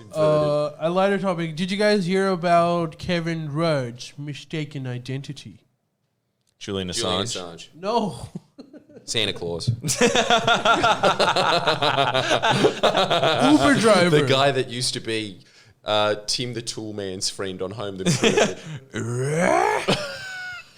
It's inverted. A lighter topic. Did you guys hear about Kevin Rudd's mistaken identity? Julian Assange. No. Santa Claus. Uber driver. The guy that used to be Tim the Toolman's friend on Home the Improvement.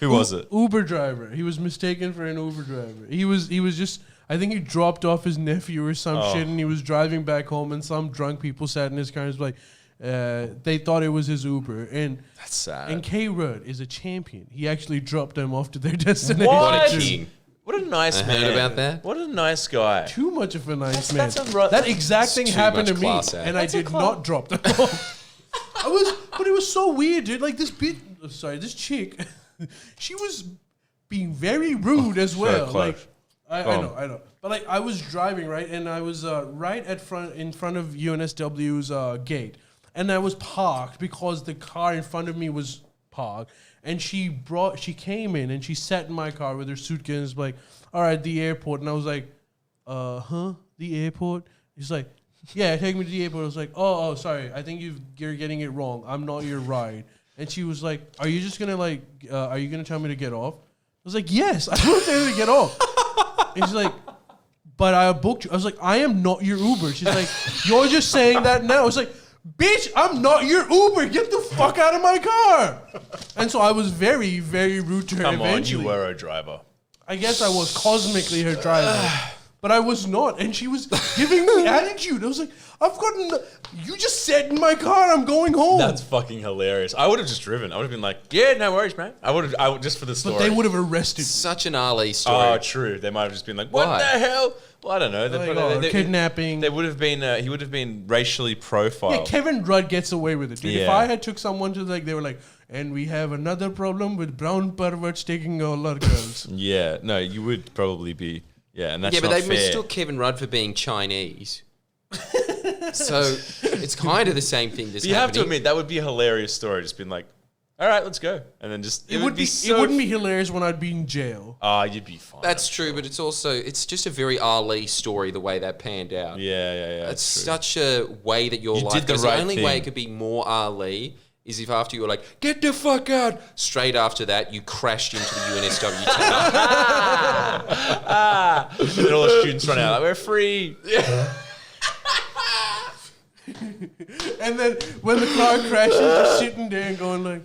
Who was it? Uber driver. He was mistaken for an Uber driver. He was just, I think he dropped off his nephew or some shit, and he was driving back home, and some drunk people sat in his car and was like, they thought it was his Uber. And That's sad. And K. Rudd is a champion. He actually dropped them off to their destination. What a king. What a nice I man. heard about that. What a nice guy. Too much of a nice man. That's that exact thing too happened to much me, class act. and I did not drop them off. But it was so weird, dude. Like this chick, she was being very rude as well. close. Like I know. But like I was driving, right, and I was right in front of UNSW's gate, and I was parked because the car in front of me was parked. And she came in and she sat in my car with her suitcase and was like, all right, the airport. And I was like, the airport? He's like, yeah, take me to the airport. I was like, oh, sorry. I think you're getting it wrong. I'm not your ride. And she was like, are you just going to are you going to tell me to get off? I was like, yes, I want to tell you to get off. And she's like, but I booked you. I was like, I am not your Uber. She's like, you're just saying that now. I was like, bitch, I'm not your Uber. Get the fuck out of my car. And so I was very, very rude to her eventually. You were a driver. I guess I was cosmically her driver. But I was not. And she was giving me attitude. I was like, you just sat in my car. I'm going home. That's fucking hilarious. I would have just driven. I would have been like, yeah, no worries, man. I would just for the story. But they would have arrested me. Such an Ali story. Oh, true. They might have just been like, what the hell? Well, I don't know. Kidnapping. They would have been. He would have been racially profiled. Yeah, Kevin Rudd gets away with it, dude. Yeah. If I had took someone to they were like, and we have another problem with brown perverts taking all our girls. Yeah, no, you would probably be. Yeah, and that's yeah, but not they fair. mistook Kevin Rudd for being Chinese. So it's kind of the same thing. But you have to admit that would be a hilarious story. Just being like, all right, let's go, and then just It wouldn't be hilarious when I'd be in jail. You'd be fine. That's true, but it's just a very Ali story the way that panned out. Yeah. It's such a way that your life did the goes. right The only thing. way it could be more Ali is if after you were like, get the fuck out, straight after that you crashed into the UNSW tower. And then all the students run out like, we're free. And then when the car crashes, you're sitting there and going like,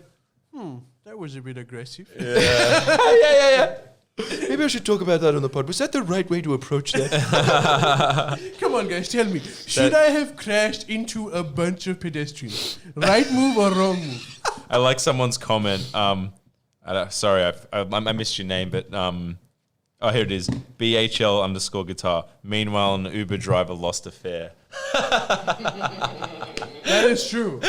that was a bit aggressive. Yeah. Maybe I should talk about that on the pod. Was that the right way to approach that? Come on, guys, tell me. Should I have crashed into a bunch of pedestrians? Right move or wrong move? I like someone's comment. Sorry, I missed your name, but here it is. BHL_guitar. Meanwhile, an Uber driver lost a fare. That is true.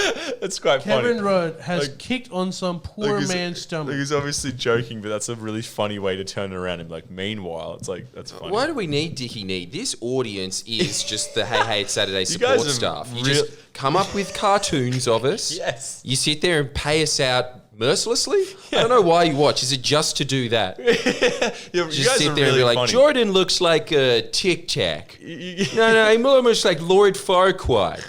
That's quite funny. Kevin Rudd has kicked on some poor man's stomach. He's obviously joking, but that's a really funny way to turn it around and be like, meanwhile, it's like, that's funny. Why do we need Dickie Need? This audience is just the hey, it's Saturday guys support are staff. You just come up with cartoons of us. Yes. You sit there and pay us out mercilessly. I don't know why you watch. Is it just to do that? Just sit there and be like, funny. Jordan looks like a Tic Tac. No, he almost like Lord Farquaad.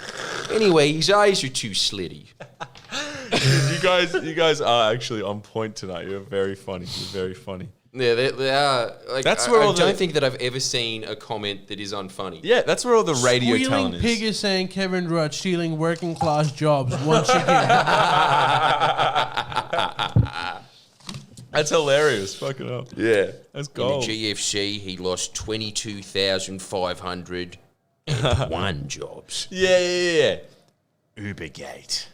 Anyway, his eyes are too slitty. you guys are actually on point tonight. You're very funny. You're very funny. Yeah, they are. Like, That's where I don't think that I've ever seen a comment that is unfunny. Yeah, that's where all the radio talent Squealing is. Pig is saying Kevin Rudd stealing working class jobs once again. That's hilarious. Fuck it up. Yeah. That's In gold. the GFC, he lost 22,501 jobs. Yeah. Ubergate.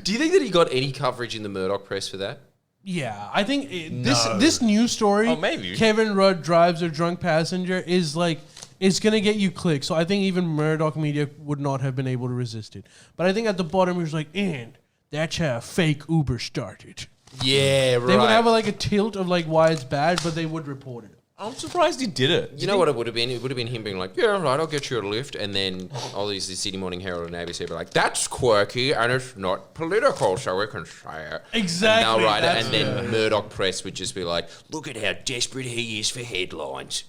Do you think that he got any coverage in the Murdoch press for that? Yeah, I think this news story, maybe. Kevin Rudd drives a drunk passenger, is like, it's going to get you clicks. So I think even Murdoch Media would not have been able to resist it. But I think at the bottom, he was like, and that's how fake Uber started. Yeah, right. They would have like a tilt of like why it's bad, but they would report it. I'm surprised he did it. You know what it would have been? It would have been him being like, yeah, right, I'll get you a lift. And then all these Sydney Morning Herald and ABC be like, that's quirky and it's not political, so we can say it. Exactly. And they'll write it. that's- And then Murdoch Press would just be like, look at how desperate he is for headlines.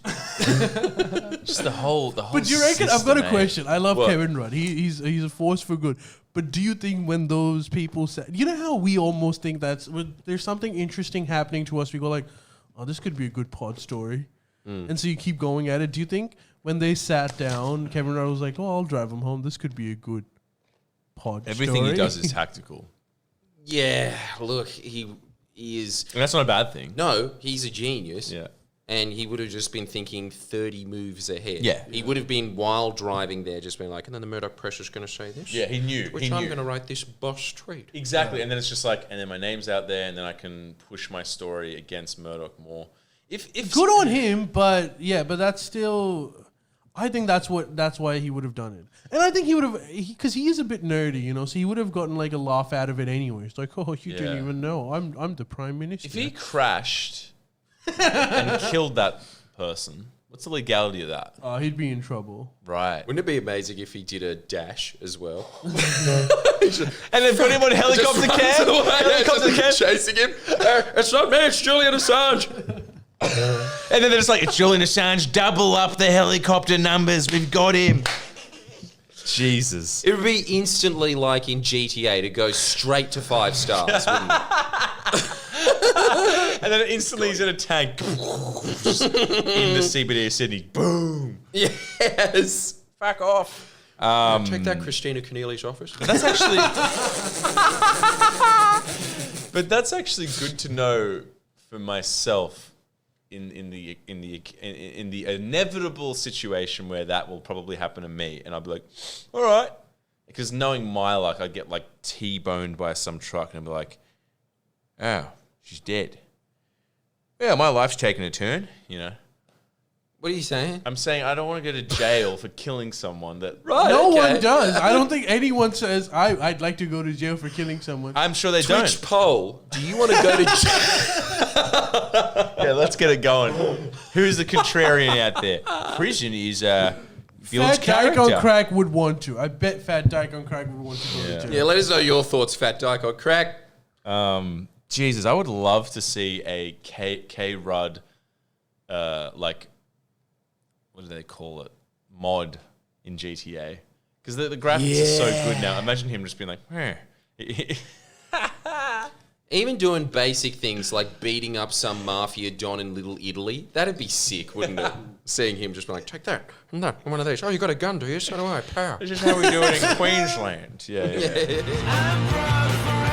Just the whole. But do you reckon? I've got a question. I love What? Kevin Rudd. He's a force for good. But do you think when those people say, you know how we almost think when there's something interesting happening to us, we go like, oh, this could be a good pod story, and so you keep going at it. Do you think when they sat down, Kevin Rudd was like, oh, I'll drive him home. This could be a good pod Everything story. he does is tactical. Yeah, look, he is. And that's not a bad thing. No, he's a genius. Yeah. And he would have just been thinking 30 moves ahead. Yeah. He would have been, while driving there, just been like, and then the Murdoch Press is going to say this. Yeah, he knew. Which he I'm knew. going to write this boss tweet. Exactly. And then it's just like, and then my name's out there, and then I can push my story against Murdoch more. If Good on him, but that's still. I think that's why he would have done it, and I think he would have because he is a bit nerdy, you know. So he would have gotten like a laugh out of it anyway. It's like, oh, you didn't Yeah. even know I'm the prime minister. If he crashed and killed that person, what's the legality of that? He'd be in trouble. Right. Wouldn't it be amazing if he did a dash as well? And then put him on helicopter cam. Helicopter cam. Chasing him. It's not me, it's Julian Assange. And then they're just like, it's Julian Assange, double up the helicopter numbers. We've got him. Jesus. It would be instantly like in GTA to go straight to 5 stars, wouldn't it? And then instantly he's in a tank. Just in the CBD of Sydney. Boom. Yes. Fuck off. Check that Christina Keneally's office. That's actually... But that's actually good to know for myself in the inevitable situation where that will probably happen to me, and I'll be like, all right, because knowing my luck, I'd get like T-boned by some truck, and I'd be like, oh, she's dead. Yeah, my life's taking a turn, you know. What are you saying? I'm saying I don't want to go to jail for killing someone that... Right, No okay. one does. I don't think anyone says I'd like to go to jail for killing someone. I'm sure they Twitch don't. poll. Do you want to go to jail? Yeah, let's get it going. Who's the contrarian out there? Prison is builds Fat Dyke character. on Crack would want to. I bet Fat Dyke on Crack would want to go to jail. Yeah, let us know your thoughts, Fat Dyke on Crack. Jesus, I would love to see a K Rudd, like, what do they call it? Mod in GTA. Because the graphics are so good now. Imagine him just being like, Even doing basic things like beating up some mafia don in Little Italy, that'd be sick, wouldn't it? Seeing him just be like, take that, I'm not one of these. Oh, you got a gun, do you? So do I. Power. This is how we do it in Queensland. Yeah. I'm proud of